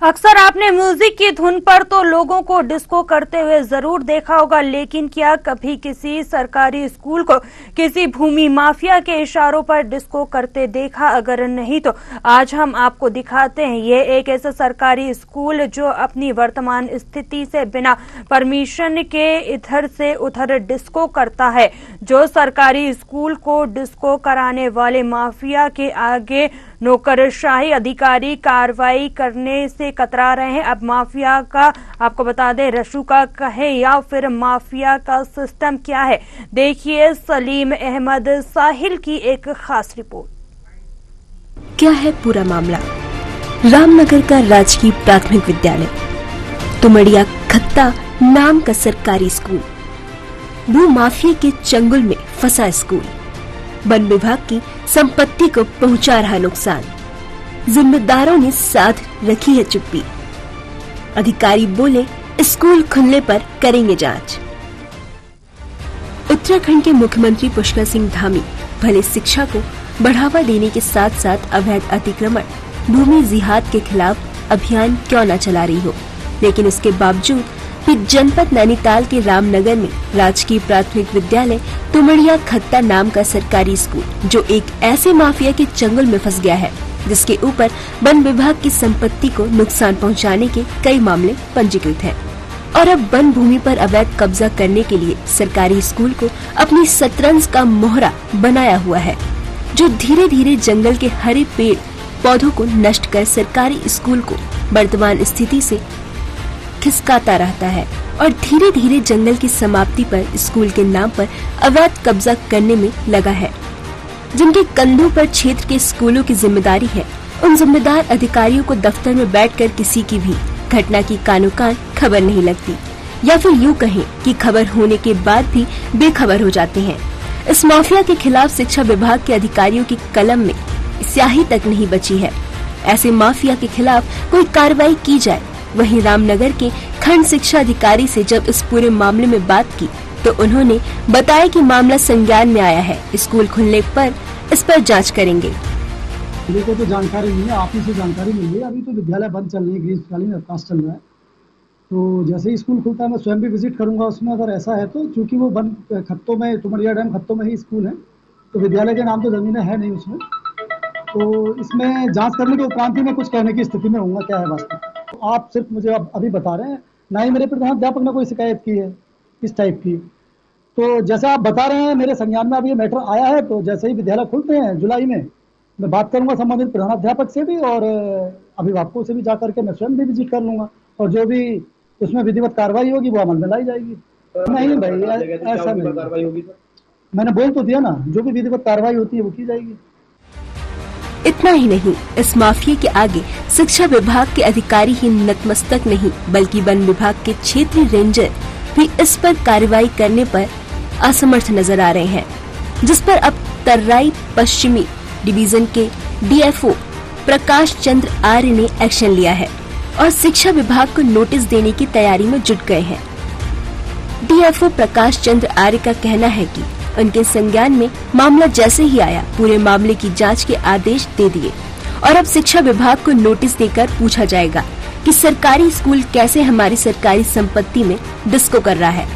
अक्सर आपने म्यूजिक की धुन पर तो लोगों को डिस्को करते हुए जरूर देखा होगा, लेकिन क्या कभी किसी सरकारी स्कूल को किसी भूमि माफिया के इशारों पर डिस्को करते देखा? अगर नहीं तो आज हम आपको दिखाते हैं। ये एक ऐसा सरकारी स्कूल जो अपनी वर्तमान स्थिति से बिना परमिशन के इधर से उधर डिस्को करता है। जो सरकारी स्कूल को डिस्को कराने वाले माफिया के आगे नौकरशाही अधिकारी कार्रवाई करने से कतरा रहे हैं। अब माफिया का आपको बता दें, रशू का कहे या फिर माफिया का सिस्टम क्या है, देखिए सलीम अहमद साहिल की एक खास रिपोर्ट। क्या है पूरा मामला? रामनगर का राजकीय प्राथमिक विद्यालय, तुमड़िया खत्ता नाम का सरकारी स्कूल, भू माफिया के चंगुल में फंसा स्कूल, वन विभाग की संपत्ति को पहुंचा रहा नुकसान, जिम्मेदारों ने साध रखी है चुप्पी, अधिकारी बोले स्कूल खुलने पर करेंगे जांच। उत्तराखंड के मुख्यमंत्री पुष्कर सिंह धामी भले शिक्षा को बढ़ावा देने के साथ साथ अवैध अतिक्रमण, भूमि जिहाद के खिलाफ अभियान क्यों न चला रही हो, लेकिन उसके बावजूद भी जनपद नैनीताल के रामनगर में राजकीय प्राथमिक विद्यालय तुमड़िया खत्ता नाम का सरकारी स्कूल, जो एक ऐसे माफिया के चंगुल में फंस गया है जिसके ऊपर वन विभाग की संपत्ति को नुकसान पहुंचाने के कई मामले पंजीकृत हैं। और अब वन भूमि पर अवैध कब्जा करने के लिए सरकारी स्कूल को अपनी शतरंज का मोहरा बनाया हुआ है, जो धीरे धीरे जंगल के हरे पेड़ पौधों को नष्ट कर सरकारी स्कूल को वर्तमान स्थिति से खिसकाता रहता है और धीरे धीरे जंगल की समाप्ति पर स्कूल के नाम पर अवैध कब्जा करने में लगा है। जिनके कंधों पर क्षेत्र के स्कूलों की जिम्मेदारी है, उन जिम्मेदार अधिकारियों को दफ्तर में बैठकर किसी की भी घटना की कानो कान खबर नहीं लगती, या फिर यूँ कहें कि खबर होने के बाद भी बेखबर हो जाते हैं। इस माफिया के खिलाफ शिक्षा विभाग के अधिकारियों की कलम में स्याही तक नहीं बची है। ऐसे माफिया के खिलाफ कोई कार्रवाई की जाए। वहीं रामनगर के खंड शिक्षा अधिकारी से जब इस पूरे मामले में बात की तो उन्होंने बताया कि मामला संज्ञान में आया है, स्कूल खुलने पर इस पर जांच करेंगे। मेरे को तो जानकारी नहीं है, आप ही से जानकारी मिली है। अभी तो विद्यालय बंद चल रही है, ग्रीष्मकालीन अवकाश चल रहा है, तो जैसे ही स्कूल खुलता है मैं स्वयं भी विजिट करूंगा उसमें। अगर ऐसा है तो चूंकि वो बंद खत्तों में, तुमड़िया डैम खत्तों में ही स्कूल है, तो विद्यालय के नाम तो जमीनें है नहीं उसमें, तो इसमें जांच करने के उपरांत ही मैं कुछ कहने की स्थिति में हूँ क्या है वास्तव। तो आप सिर्फ मुझे अभी बता रहे हैं, ना ही मेरे प्रधानाध्यापक ने कोई शिकायत की है इस टाइप की। तो जैसे आप बता रहे हैं मेरे संज्ञान में अब ये मैटर आया है, तो जैसे ही विद्यालय खुलते हैं जुलाई में, मैं बात करूंगा संबंधित प्रधानाध्यापक से भी और अभिभावकों से भी, जाकर के मैं स्वयं भी विजिट कर लूंगा और जो भी उसमें विधिवत कार्रवाई होगी वो अमल में लाई जाएगी। नहीं भाई, ऐसा नहीं, मैंने बोल तो दिया ना, जो भी विधिवत कार्रवाई होती है वो की जाएगी। इतना ही नहीं, इस माफिया के आगे शिक्षा विभाग के अधिकारी ही नतमस्तक नहीं, बल्कि वन विभाग के क्षेत्रीय रेंजर भी इस पर कार्रवाई करने पर असमर्थ नजर आ रहे हैं, जिस पर अब तराई पश्चिमी डिवीजन के डीएफओ प्रकाश चंद्र आर्य ने एक्शन लिया है और शिक्षा विभाग को नोटिस देने की तैयारी में जुट गए हैं। डीएफओ प्रकाश चंद्र आर्य का कहना है कि उनके संज्ञान में मामला जैसे ही आया पूरे मामले की जांच के आदेश दे दिए और अब शिक्षा विभाग को नोटिस देकर पूछा जाएगा कि सरकारी स्कूल कैसे हमारी सरकारी संपत्ति में डिस्को कर रहा है।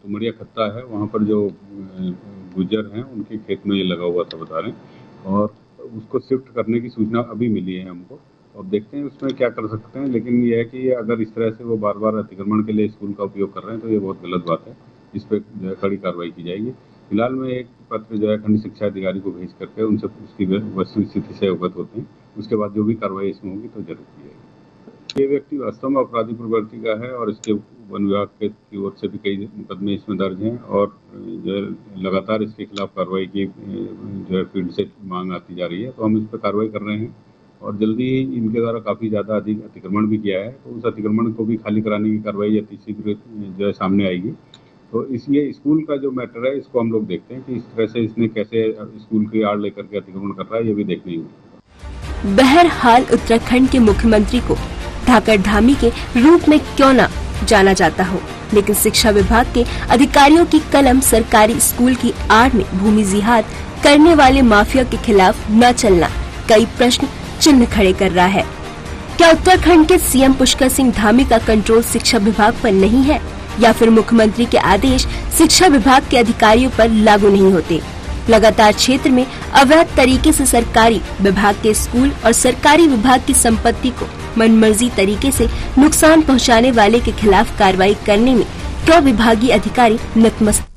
तुमड़िया खत्ता है, वहाँ पर जो गुज्जर हैं उनके खेत में ये लगा हुआ था बता रहे, और उसको शिफ्ट करने की सूचना अभी मिली है हमको। अब देखते हैं उसमें क्या कर सकते हैं, लेकिन ये है कि अगर इस तरह से वो बार बार अतिक्रमण के लिए स्कूल का उपयोग कर रहे हैं तो ये बहुत गलत बात है, इस पर जो है कड़ी कार्रवाई की जाएगी। फिलहाल में एक पत्र जो है खंड शिक्षा अधिकारी को भेज करके उनसे उसकी वस्तु स्थिति से अवगत होते हैं, उसके बाद जो भी कार्रवाई इसमें होगी तो जरूर की जाएगी। ये व्यक्ति वास्तव में अपराधी प्रवृत्ति का है और इसके वन विभाग की ओर से भी कई मुकदमे इसमें दर्ज हैं और जो है लगातार इसके खिलाफ कार्रवाई की जो है फील्ड से मांग आती जा रही है, तो हम इस पर कार्रवाई कर रहे हैं और जल्दी ही इनके द्वारा काफ़ी ज़्यादा अधिक अतिक्रमण भी किया है, तो उस अतिक्रमण को भी खाली कराने की कार्रवाई अतिशीघ्र जो है सामने आएगी। तो इसलिए स्कूल का जो मैटर है इसको हम लोग देखते हैं कि इस तरह से इसने कैसे स्कूल की आड़ लेकर के अतिक्रमण कर रहा है, ये भी देखने होगा। बहरहाल उत्तराखंड के मुख्यमंत्री को धाकड़ धामी के रूप में क्यों न जाना जाता हो, लेकिन शिक्षा विभाग के अधिकारियों की कलम सरकारी स्कूल की आड़ में भूमि जिहाद करने वाले माफिया के खिलाफ न चलना कई प्रश्न चिन्ह खड़े कर रहा है। क्या उत्तराखंड के सीएम पुष्कर सिंह धामी का कंट्रोल शिक्षा विभाग पर नहीं है, या फिर मुख्यमंत्री के आदेश शिक्षा विभाग के अधिकारियों पर लागू नहीं होते? लगातार क्षेत्र में अवैध तरीके से सरकारी विभाग के स्कूल और सरकारी विभाग की संपत्ति को मनमर्जी तरीके से नुकसान पहुंचाने वाले के खिलाफ कार्रवाई करने में क्यों विभागीय अधिकारी नतमस्तक